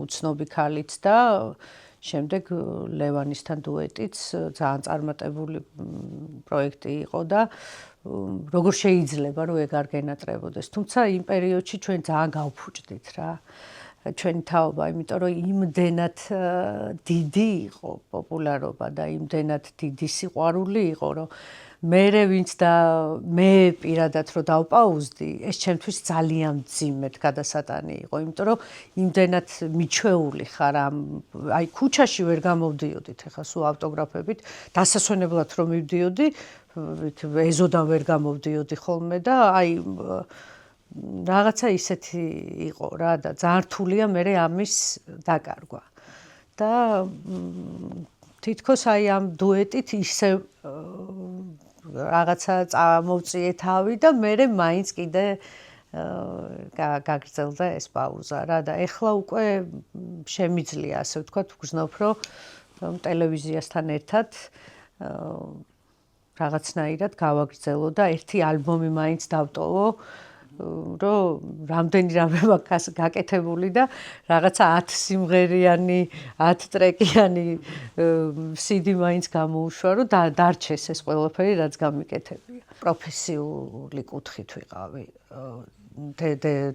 უცნობი ქალიც და შემდეგ ლევანისთან დუეტიც ძალიან წარმატებული პროექტი იყო და როგორ შეიძლება რომ ეგ არ გენატრებოდეს. თუმცა იმ პერიოდში ჩვენ ძალიან გავფუჭდით რა. ჩვენი თაობა, იმიტომ რომ იმდენად დიდი იყო პოპულარობა და იმდენად დიდი სიყვარული იყო, რომ მე ვინც და მე პირადად რომ დავპაუზდი, ეს ჩემთვის ძალიან მძიმედ გადასატანი იყო, იმიტომ რომ იმდენად მიჩვეული ხარ ამ აი ქუჩაში ვერ გამოვდიოდით, ეხლა სულ ავტოგრაფებით, დასასვენებლად რომ მივდიოდი, ეზოდან ვერ გამოვდიოდი ხოლმე და აი რაღაცა ისეთი იყო რა და ძალიან რთულია მე ამის დაკარგვა. და თითქოს აი ამ დუეტით ისე რაღაცა წამოვწიე თავი და მე მაინც კიდე გაგრძელდა ეს პაუზა რა და ეხლა უკვე შემიძლია ასე ვთქვათ ვგრძნობ რომ ტელევიზიასთან ერთად რაღაცნაირად გავაგრძელო და ერთი ალბომი მაინც დავტოვო რომ რამდენი რამე მაქვს გაკეთებული და რაღაცა 10 სიმღერიანი 10 ტრეკიანი CD მაინც გამოუშვა რომ დარჩეს ეს ყველაფერი რაც გამიკეთებია. პროფესიული კუთხით ვიყავი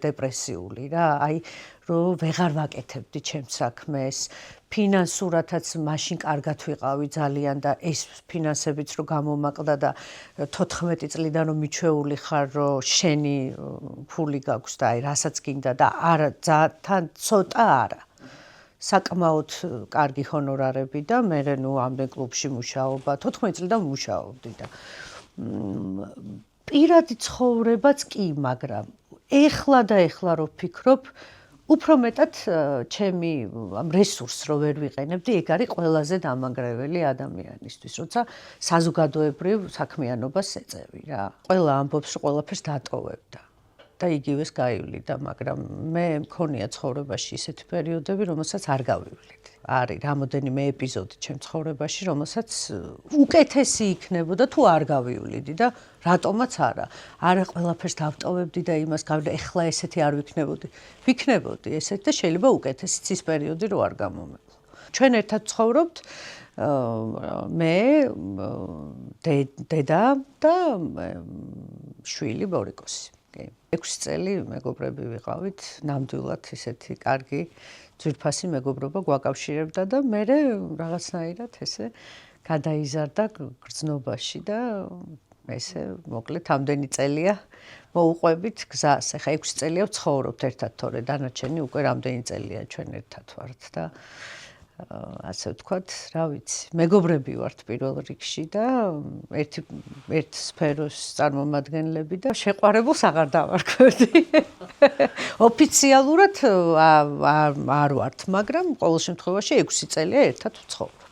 დეპრესიული რა აი რომ ვეღარ ვაკეთებდი ჩემს საქმეს ფინანსურათაც მაშინ კარგად ვიყავი ძალიან და ეს ფინანსებიც რომ გამომაყდა და 14 წლიდან რომ მიჩვეული ხარ რომ შენი ფული გაქვს და აი რასაც გინდა და არა თან ცოტა არა საკმაოდ კარგი ჰონორარები და მე ნუ ამდენ კლუბში მუშაობა 14 წლიდან მუშაობდი და პირადი ცხოვრებაც კი მაგრამ ეხლა რომ ვფიქრობ უფრო მეტად ჩემი რესურსს რო ვერ ვიყენებდი, ეგ არის ყველაზე დამანგრეველი ადამიანისთვის, როცა საზოგადოებრივ საქმიანობას ეწევი რა. ყველა ამბობს, რომ ყველაფერს დატოვებ და იგივეს გაივლიდა, მაგრამ მე მქონია ცხოვრებაში ისეთი პერიოდები, რომელსაც არ გავივლით. არის რამოდენიმე ეპიზოდი ჩემ ცხოვრებაში, რომელსაც უკეთესი იქნებოდა თუ არ გავივლიდი და რატომაც არა. არა ყველაფერს დავტოვებდი და იმას ეხლა ესეთი არ ვიქნებოდი. ვიქნებოდი ესეთი და შეიძლება უკეთესიც ის პერიოდი რო არ გამომეყო. ჩვენ ერთად ცხოვრობთ მე დედა და შვილი ბორიკოსი. 6 წელი მეგობრები ვიყავით, ნამდვილად ისეთი კარგი ძვირფასი მეგობრობა გვაკავშირებდა და მე რაღაცნაირად ესე გადაიზარდა გრძნობაში და ესე მოკლედ ამდენი წელია მოუყვებით გზას. ეხა 6 წელია ვცხოვრობთ ერთად, თორე დანარჩენი უკვე რამდენი წელია ჩვენ ერთად ვართ და ასე ვთქვათ, რა ვიცი, მეგობრები ვართ პირველ რიგში და ერთ სფეროს წარმომადგენლები და შეყვარებულს აღარ დავარქვევდი. ოფიციალურად არ ვართ, მაგრამ ყოველ შემთხვევაში 6 წელია ერთად ვცხოვრობთ.